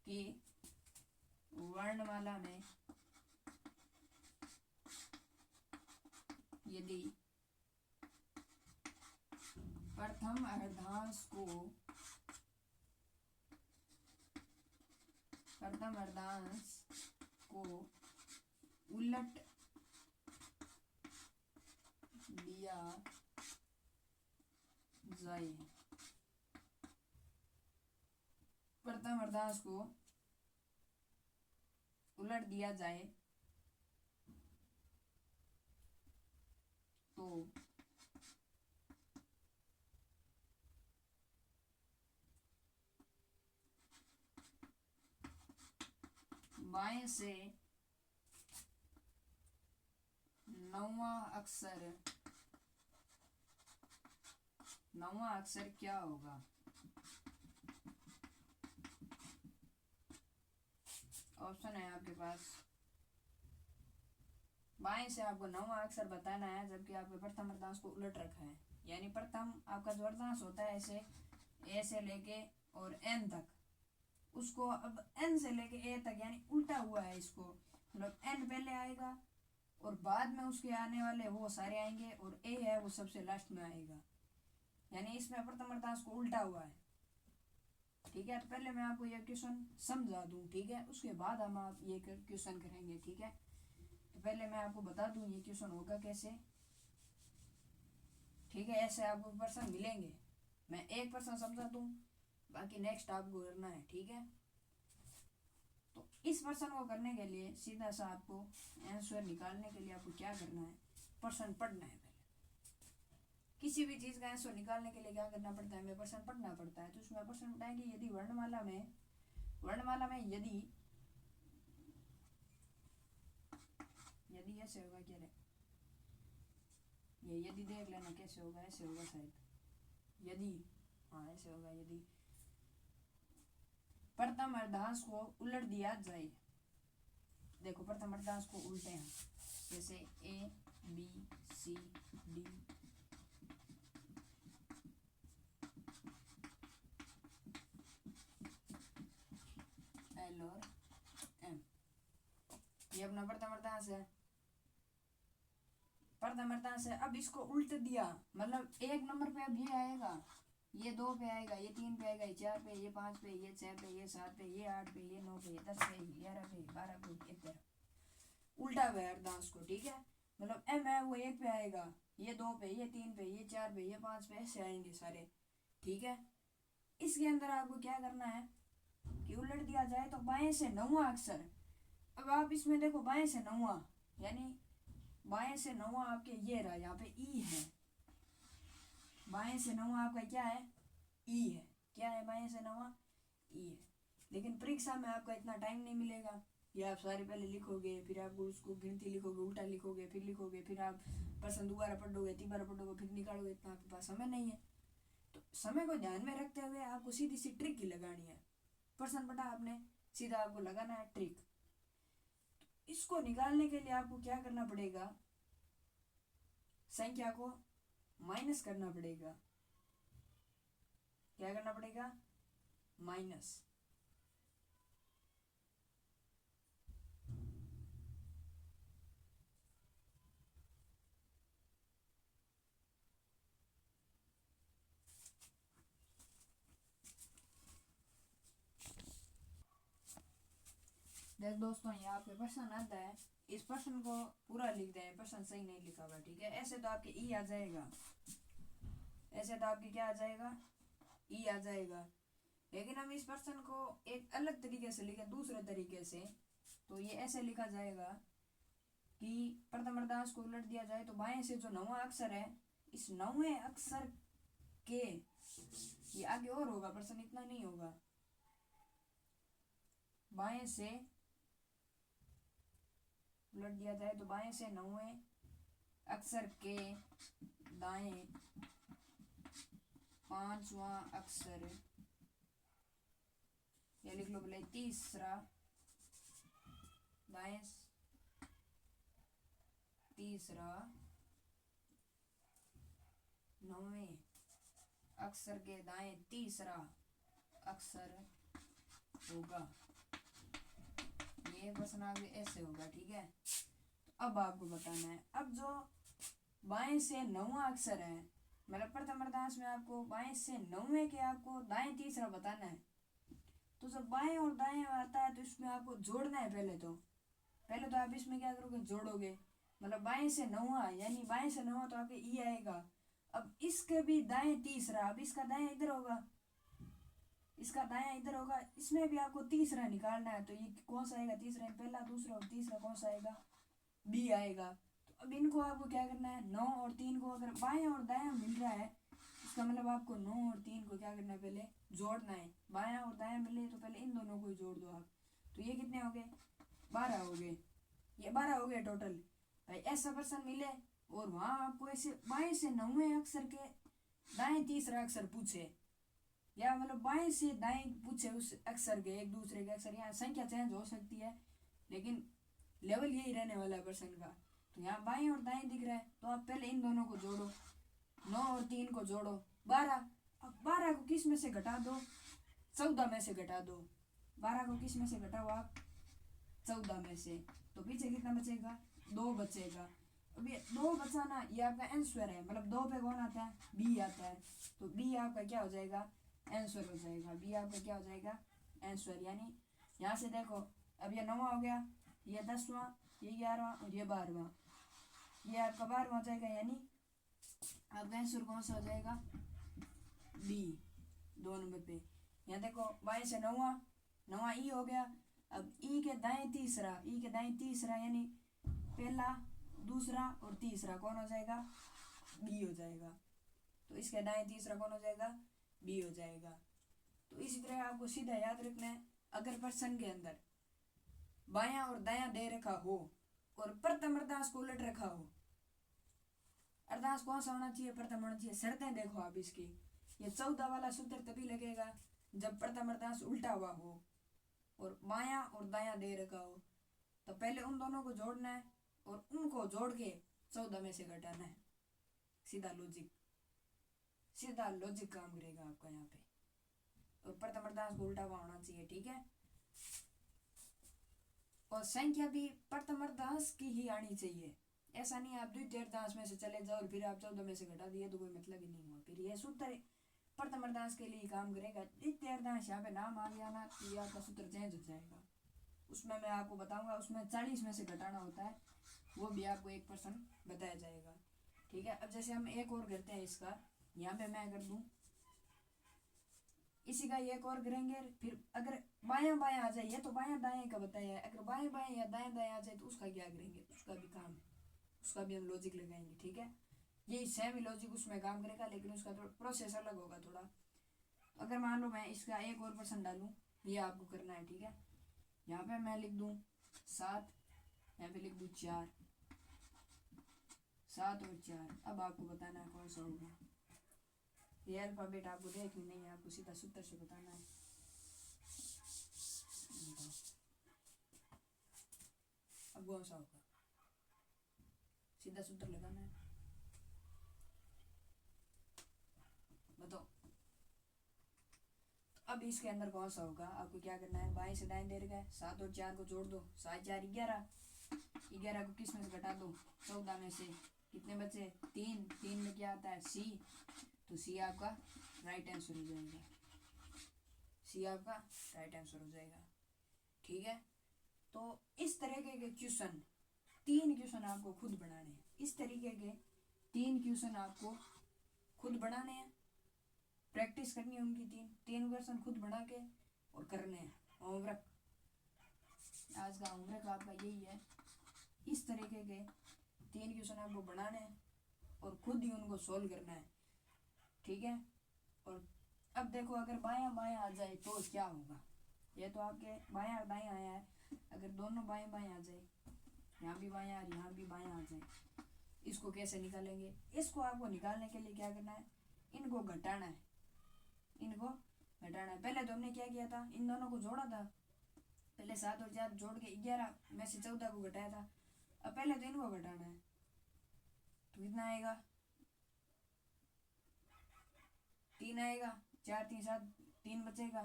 कि वर्णमाला में यदि प्रथम अर्धांश को उलट दिया जाए, प्रथम अर्धांश को उलट दिया जाए तो बाएं से नौवां अक्षर क्या होगा। ऑप्शन है आपके पास, बाएं से आपको नौवां अक्षर बताना है जबकि आपके प्रथम अर्धांश को उलट रखा है। यानी प्रथम आपका जो अर्धांश होता है ऐसे ए से लेके और एन तक, उसको अब एन से लेके ए तक यानी उल्टा हुआ है इसको, मतलब एन पहले आएगा और बाद में उसके आने वाले वो सारे आएंगे और ए है वो सबसे लास्ट में आएगा। यानी इसमें प्रथम अर्धांश को उल्टा हुआ है। ठीक है, तो पहले मैं आपको ये क्वेश्चन समझा दूं, ठीक है, उसके बाद हम आप ये क्वेश्चन करेंगे। ठीक है, तो पहले मैं आपको बता दूं ये क्वेश्चन होगा कैसे। ठीक है, ऐसे आपको प्रश्न मिलेंगे, मैं एक प्रश्न समझा दूं, बाकी नेक्स्ट आपको करना है। ठीक है, तो इस प्रश्न को करने के लिए सीधा सा आपको आंसर निकालने के लिए आपको क्या करना है, प्रश्न पढ़ना है। किसी भी चीज का आंसर निकालने के लिए क्या करना पड़ता है, हमें प्रश्न पढ़ना पड़ता है। तो उसमें प्रश्न बताएंगे यदि वर्णमाला में यदि ऐसे होगा, क्या ये यदि देख लेना कैसे होगा, ऐसे होगा शायद, यदि हाँ ऐसे होगा, यदि प्रथम अर्धांश को उलट दिया जाए। देखो प्रथम अर्धांश को उल्टे हैं, जैसे A B C D L और एम, ये अपना प्रथम अर्धांश है। प्रथम अर्धांश है, अब इसको उल्ट दिया मतलब एक नंबर पे अब ये आएगा, ये 2 पे आएगा, ये 3 पे आएगा, ये 4 पे, ये 5 पे, ये 6 पे, ये 7 पे, ये 8 पे, ये 9 पे, ये 10 पे, 11 पे, 12 पे, 1 पे, उल्टा हुआ है अर्धांश को। ठीक है, मतलब एम है वो 1 पे आएगा, ये 2 पे, ये 3 पे, ये 4 पे, ये 5 पे, ऐसे आएंगे सारे। ठीक है, इसके अंदर आपको क्या करना है कि उलट दिया जाए तो बाएं से नौवां अक्षर। अब आप इसमें देखो बाएं से नौवां, यानी बाएं से नौवां आपके ये रहा, यहाँ पे ई है, बाएं से नौवां आपका क्या है, ई है। क्या है बाएं से नौवां, ई है। लेकिन परीक्षा में आपका इतना टाइम नहीं मिलेगा, ये आप सारे पहले लिखोगे, फिर आप उसको गिनती लिखोगे, उल्टा लिखोगे, फिर लिखोगे, फिर आप प्रश्न दोबारा पढ़ोगे, तीबारा पढ़ोगे, फिर निकालोगे, इतना आपके पास समय नहीं है। तो समय को ध्यान में रखते हुए आपको सीधी सी ट्रिक ही लगानी है। प्रश्न पढ़ा आपने, सीधा आपको लगाना है ट्रिक। तो इसको निकालने के लिए आपको क्या करना पड़ेगा, संख्या को माइनस करना पड़ेगा। क्या करना पड़ेगा, माइनस। देख दोस्तों, ये आपके प्रश्न आता है, इस प्रश्न को पूरा लिख दें, प्रश्न सही नहीं लिखा हुआ। ठीक है, ऐसे तो आपके ई आ जाएगा, ऐसे तो आपके क्या आ जाएगा, ई आ जाएगा। लेकिन हम इस प्रश्न को एक अलग तरीके से लिखें, दूसरे तरीके से, तो ये ऐसे लिखा जाएगा कि प्रथम अर्धांश को उलट दिया जाए तो बाएं से जो नौवां अक्षर है, इस नौवें अक्षर के, ये आगे और होगा प्रश्न, इतना नहीं होगा, बाएं से उलट दिया जाए तो बाएं से नौवें अक्षर के दाएं 5वां अक्षर, ये लिख लो बोले तीसरा, दाएं तीसरा नौवें अक्षर के दाएं तीसरा अक्षर होगा। ये प्रश्न आगे ऐसे होगा। ठीक है, तो अब आपको बताना है, अब जो बाएं से नौवां अक्षर है, मतलब प्रथम अर्धांश में आपको बाएं से नौवें के आपको दाएं तीसरा बताना है। तो जब बाएं और दाएं आता है तो इसमें आपको जोड़ना है। पहले तो आप इसमें क्या करोगे, जोड़ोगे, मतलब बाएं से नौवां, यानी बाएं से नौवां तो आपके ई आएगा, अब इसके भी दाएं 30 रहा, अब इसका दाएं इधर होगा, इसका दायां इधर होगा, इसमें भी आपको तीसरा निकालना है। तो ये कौन सा आएगा तीसरा, पहला दूसरा और तीसरा कौन सा आएगा, बी आएगा। तो अब इनको आपको क्या करना है, 9 और 3 को अगर बायां और दायां मिल रहा है, इसका मतलब आपको 9 और 3 को क्या करना है, पहले जोड़ना है। बायां और दायां मिले तो पहले इन दोनों को ही जोड़ दो आप। तो ये कितने हो गए, 12 हो गए, ये 12 हो गए टोटल। भाई ऐसा पर्सन मिले और वहां आपको ऐसे बाएं से 9वें अक्षर के दाएं तीसरा अक्षर पूछे, या मतलब बाएं से दाएं पूछे उस अक्षर के, एक दूसरे के अक्षर, यहाँ संख्या चेंज हो सकती है लेकिन लेवल यही रहने वाला है पर्सन का। तो यहाँ बाएं और दाएं दिख रहा है, तो आप पहले इन दोनों को जोड़ो, 9 और 3 को जोड़ो, 12। अब 12 को किस में से घटा दो, 14 में से घटा दो। 12 को किस में से घटाओ आप, 14 में से। तो पीछे कितना बचेगा, 2 बचेगा। अब ये 2 बचाना ये आपका आंसर है, मतलब 2 पे कौन आता है, बी आता है। तो बी आपका क्या हो जाएगा, आंसर हो जाएगा। बी आपका क्या हो जाएगा, आंसर। यानी यहाँ से देखो, अब ये 9वां हो गया, ये 10वां, ये 11वां और ये 12वां, ये आपका 12वां हो जाएगा। यानी आपका आंसर कौन सा हो जाएगा, बी, 2 नंबर पे। यहाँ देखो बाएं से 9वां ई हो गया। अब ई के दाएं तीसरा, ई के दाएं तीसरा यानी पहला दूसरा और तीसरा कौन हो जाएगा, बी हो जाएगा। तो इसके दाएं तीसरा कौन हो जाएगा, बी हो जाएगा। तो इसी तरह आपको सीधा याद रखना है, अगर प्रश्न के अंदर बायां और दायां दे रखा हो और प्रथम अर्धांश को उलट रखा हो, अर्धांश कौन सा होना चाहिए, प्रथम होना चाहिए। शर्तें देखो आप इसकी, ये 14 वाला सूत्र तभी लगेगा जब प्रथम अर्धांश उल्टा हुआ हो और बायां और दायां दे रखा हो। तो पहले उन दोनों को जोड़ना है और उनको जोड़ के 14 में से घटाना है। सीधा लॉजिक काम करेगा आपका यहाँ पे। और प्रथम अर्धांश को उल्टा हुआ होना चाहिए, ठीक है। और संख्या भी प्रथम अर्धांश की ही आनी चाहिए। ऐसा नहीं आप द्वितीय अर्धांश में से चले जाओ और फिर आप 14 में से घटा दिए तो कोई मतलब ही नहीं हुआ। फिर यह सूत्र प्रथम अर्धांश के लिए काम करेगा। द्वितीय अर्धांश यहाँ पे नाम आ गया ना, तो ये आपका सूत्र चेंज हो जाएगा। उसमें मैं आपको बताऊंगा, उसमें 40 में से घटाना होता है, वो भी आपको 1% बताया जाएगा, ठीक है। अब जैसे हम एक और करते हैं इसका, यहाँ पे मैं कर दूं इसी का एक और करेंगे। फिर अगर बायां बायां आ जाए तो बायां दाएं का बताया है, अगर बाएं बाएं या दाएं दाएं आ जाए तो उसका क्या करेंगे, उसका भी काम है, उसका भी हम लॉजिक लगाएंगे, ठीक है। यही सेम ही लॉजिक उसमें काम करेगा लेकिन उसका थोड़ा प्रोसेस अलग होगा थोड़ा। अगर मान लो मैं इसका एक और % डालूं, ये आपको करना है, ठीक है। यहाँ पे मैं लिख दूं 7, यहाँ पे लिख दूं 4, 7 और 4। अब आपको बताना है कौन सा होगा। ये अल्फाबेट आपको देखनी नहीं है, आपको सीधा सूत्र से बताना है। अब कौन सा होगा, सीधा सूत्र लगाना है, बताओ। अब इसके अंदर कौन सा होगा, आपको क्या करना है, बाएं से दाएं दे रखा है, 7 और 4 को जोड़ दो, 7 4 11, 11 को किस में से घटा दो, 14 में से। कितने बचे, 3, 3 में क्या आता है, सी। तो सी आपका राइट आंसर हो जाएगा, सी आपका राइट आंसर हो जाएगा, ठीक है। तो इस तरीके के क्वेश्चन 3 क्वेश्चन आपको खुद बनाने हैं। इस तरीके के 3 क्वेश्चन आपको खुद बनाने हैं, प्रैक्टिस करनी है उनकी। 3 क्वेश्चन खुद बना के और करने हैं। होमवर्क, आज का होमवर्क आपका यही है, इस तरीके के 3 क्वेश्चन आपको बनाने हैं और खुद ही उनको सोल्व करना है, ठीक है। और अब देखो अगर बायां बायां आ जाए तो क्या होगा। ये तो आपके बायां और दायां आया है, अगर दोनों बाएं बाएं आ जाए, यहाँ भी बायां और यहाँ भी बायां आ जाए, इसको कैसे निकालेंगे। इसको आपको निकालने के लिए क्या करना है, इनको घटाना है, इनको घटाना है। पहले तो हमने क्या किया था, इन दोनों को जोड़ा था, पहले 7 और 4 जोड़ के 11 में से 14 को घटाया था। अब पहले तो इनको घटाना है, तो कितना आएगा, 3 आएगा, 4 3 7, 3 बचेगा,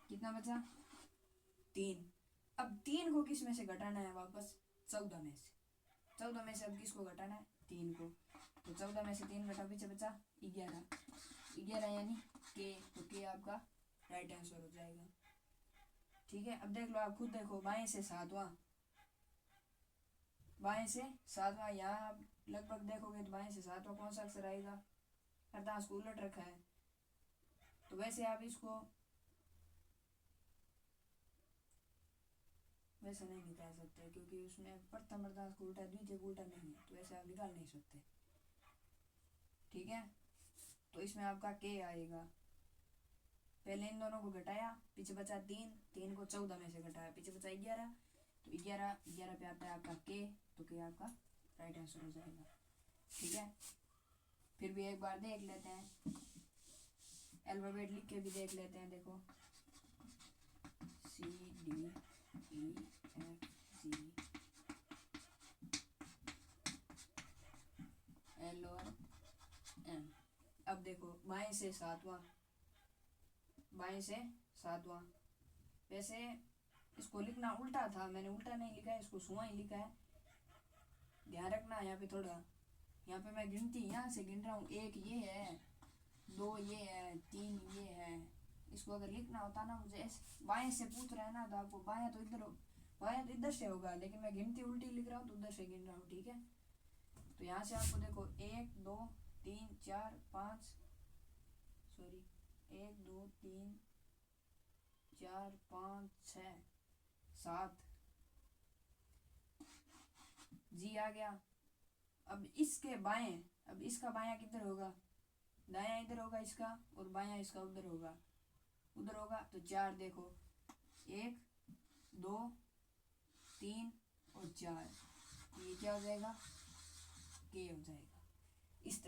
कितना बचा, 3। अब 3 को किस में से घटाना है वापस, 14 में से। 14 में से अब किसको घटाना है, 3 को। तो 14 में से 3 घटा, पीछे बचा 11, 11 यानी के। तो के आपका राइट आंसर हो जाएगा, ठीक है। अब देख लो, आप खुद देखो, बाएं से 7वां, बाएं से 7वां, यहाँ लगभग देखोगे तो बाएं से सातवां कौन सा अक्षर आएगा, अर्धांश को उलट रखा है। तो वैसे आप इसको वैसे नहीं निकाल सकते क्योंकि उसमें प्रथम अर्धांश को उल्टा द्वितीय को उल्टा नहीं है, तो वैसे आप निकाल नहीं सकते। ठीक है, तो इसमें आपका के आएगा। पहले इन दोनों को घटाया, पीछे बचा 3, 3 को 14 में से घटाया, पीछे बचा 11, तो 11 11 पे आता है आपका के, तो के आपका राइट आंसर हो जाएगा। ठीक है, फिर भी एक बार देख लेते हैं, अल्फाबेट लिख के भी देख लेते हैं। देखो C D E F G L और M। अब देखो बाएं से सातवां, बाएं से सातवां, वैसे इसको लिखना उल्टा था, मैंने उल्टा नहीं लिखा है, इसको सुआ ही लिखा है। ध्यान रखना यहाँ पे थोड़ा, यहाँ पे मैं गिनती यहाँ से गिन रहा हूँ, 1 ये है, 2 ये है, 3 ये है। इसको अगर लिखना होता ना, मुझे ऐसे बाएं से पूछ रहा है ना, तो आपको बाएं तो इधर बाएं तो इधर से होगा, लेकिन मैं गिनती उल्टी लिख रहा हूँ तो उधर से गिन रहा हूँ। ठीक है, तो यहाँ से आपको देखो 1 2 3 4 5 सॉरी 1 2 3 4 5 6 7 जी आ गया। अब इसके बाएं, अब इसका बायां किधर होगा, दायां इधर होगा इसका, और बायां इसका उधर होगा, उधर होगा। तो 4 देखो 1 2 3 और 4, ये क्या हो जाएगा, के हो जाएगा। इस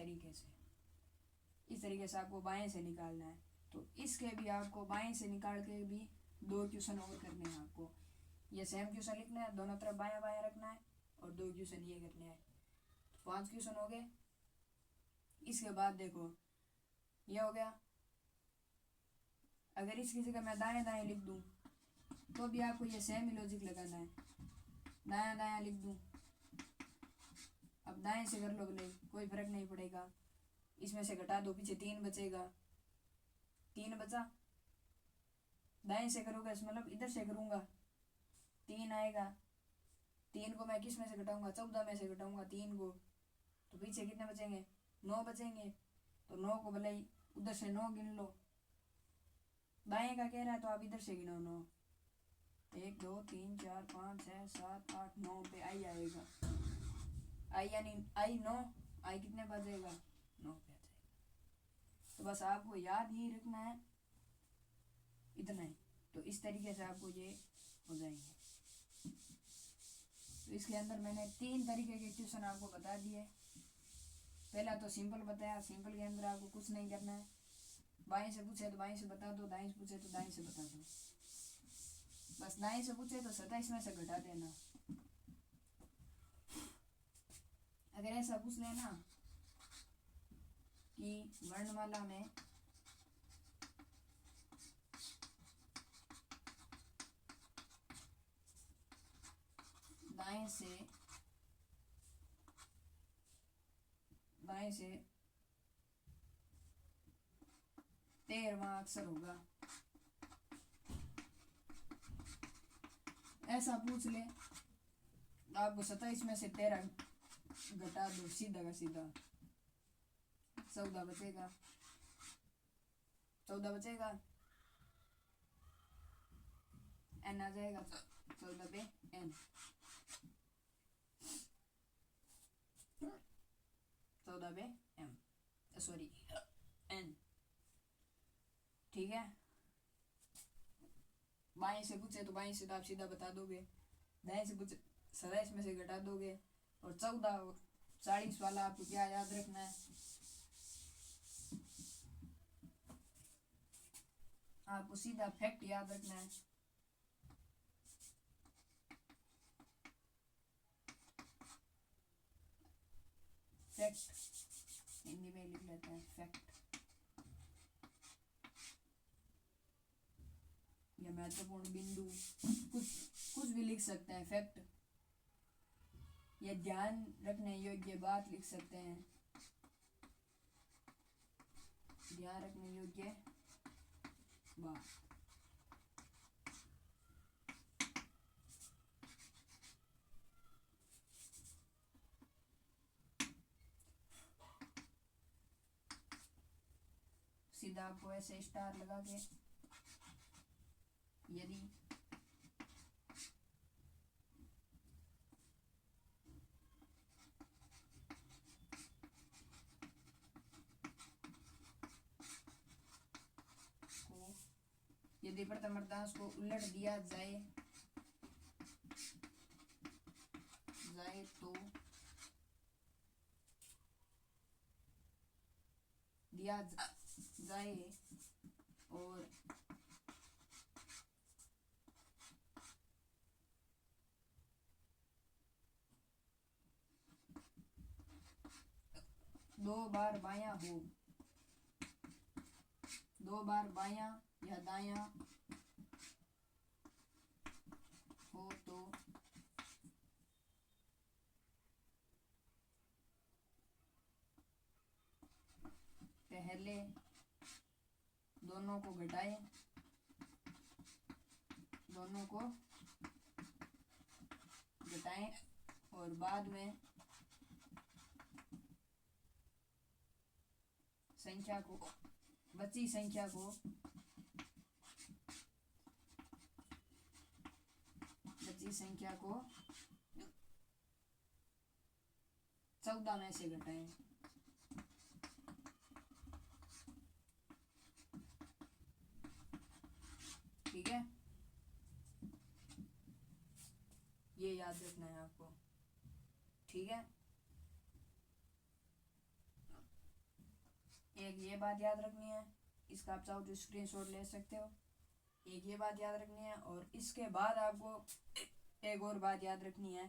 तरीके से आपको बाएं से निकालना है। तो इसके भी आपको बाएं से निकाल के भी 2 क्वेश्चन और करने हैं आपको। ये सेम क्वेश्चन लिखना है, दोनों तरफ बायां बायां रखना है, और 2 क्वेश्चन ये करने हैं। तो 5 क्वेश्चन हो गए। इसके बाद देखो ये हो गया। अगर इसकी जगह मैं दाएं दाएं लिख दूं तो भी आपको ये सेम ही लॉजिक लगाना है, दायां दायां लिख दूं। अब दाएं से कर लो भले, कोई फर्क नहीं पड़ेगा। इसमें से घटा दो, पीछे 3 बचेगा, 3 बचा। दाएं से करोगे मतलब इधर से करूंगा, 3 आएगा। 3 को मैं किस में से घटाऊंगा, 14 में से घटाऊंगा 3 को, तो पीछे कितने बचेंगे, 9 बचेंगे। तो 9 को भले उधर से 9 गिन लो, दाएं का कह रहा है तो आप इधर से गिनो 9। 1 2 3 4 5 6 7 8 9 पे आई आएगा, आई यानी आई 9, आई कितने बजेगा, 9 पे आ जाएगा। तो बस आपको याद ही रखना है इतना ही। तो इस तरीके से आपको ये हो जाएंगे। तो इसके अंदर मैंने 3 तरीके के क्वेश्चन आपको बता दिए। पहला तो सिंपल बताया, सिंपल के अंदर आपको कुछ नहीं करना है, बाएं से पूछे तो बाएं से बता दो, दाएं से पूछे तो दाएं से बता दो। बस दाएं से पूछे तो 27 में से घटा देना। अगर ऐसा पूछ लेना कि वर्णमाला में दाएं से 13वां अक्षर होगा, ऐसा पूछ ले, आपको 27 में से 13 घटा दो, सीधा का सीधा 14 बचेगा, 14 बचेगा, एन आ जाएगा, 14 पे एन, 14 पे एम सॉरी एन। ठीक है, बाएं से पूछे तो बाएं से तो आप सीधा बता दोगे, दाएं से पूछे 27 में से घटा दोगे, और 14 और 40 वाला आपको क्या याद रखना है, आपको सीधा फैक्ट याद रखना है। फैक्ट हिंदी में लिख लेते हैं फैक्ट, या महत्वपूर्ण बिंदु, कुछ भी लिख सकते हैं फैक्ट, या ध्यान रखने योग्य बात लिख सकते हैं, ध्यान रखने योग्य बात। सीधा आपको ऐसे स्टार लगा के यदि यदि प्रथम अर्धांश को उलट दिया जाए तो दिया जाए और दो बार बायां हो, दो बार बायां या दायां हो तो पहले दोनों को घटाएं, दोनों को घटाएं और बाद में संख्या को बची संख्या को 14 में से घटाएं। ठीक है, ये याद रखना है आपको। ठीक है, एक ये बात याद रखनी है, इसका आप चाहो तो स्क्रीनशॉट ले सकते हो। एक ये बात याद रखनी है और इसके बाद आपको एक और बात याद रखनी है।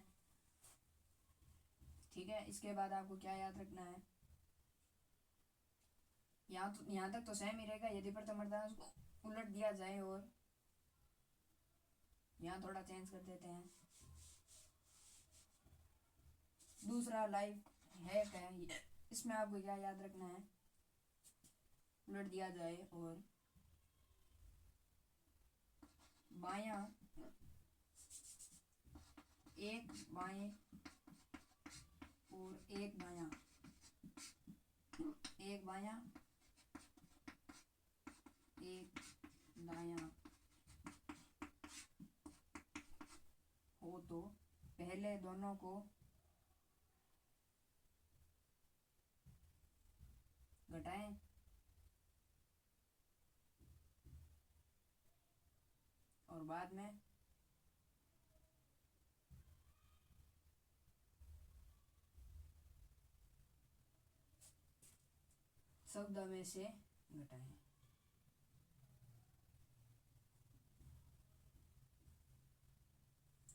ठीक है, इसके बाद आपको क्या याद रखना है, यहाँ तक तो सेम ही रहेगा। यदि प्रथम अर्धांश को उलट दिया जाए और यहाँ थोड़ा चेंज कर देते हैं। दूसरा लाइव है क्या, इसमें आपको क्या याद रखना है, उलट दिया जाए और बायां एक बाएं और एक दायां, एक बायां एक दायां हो तो पहले दोनों को घटाएं और बाद में14 में से घटाएं।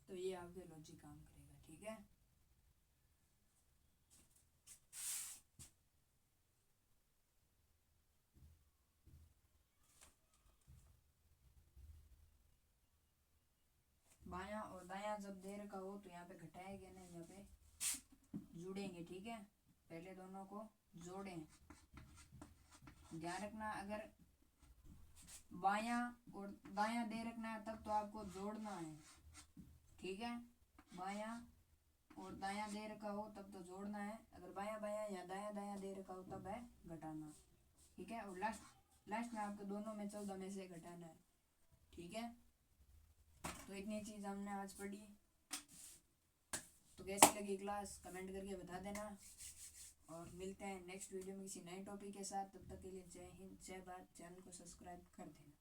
तो ये आपके लॉजिक काम करेगा। ठीक है, बायां और दायां जब दे रखा हो तो यहाँ पे घटाएंगे ना, यहाँ पे जुड़ेंगे। ठीक है, पहले दोनों को जोड़ें। ध्यान रखना, अगर बायां और दायां दे रखना है तब तो आपको जोड़ना है। ठीक है, बायां और दायां दे रखा हो तब तो जोड़ना है, अगर बायां बायां या दायां दायां दे रखा हो तब है घटाना। ठीक है, और लास्ट में आपको दोनों में 14 में से घटाना है। ठीक है, तो इतनी चीज़ हमने आज पढ़ी। तो कैसी लगी क्लास कमेंट करके बता देना और मिलते हैं नेक्स्ट वीडियो में किसी नए टॉपिक के साथ। तब तक के लिए जय हिंद, जय भारत। चैनल को सब्सक्राइब कर देना।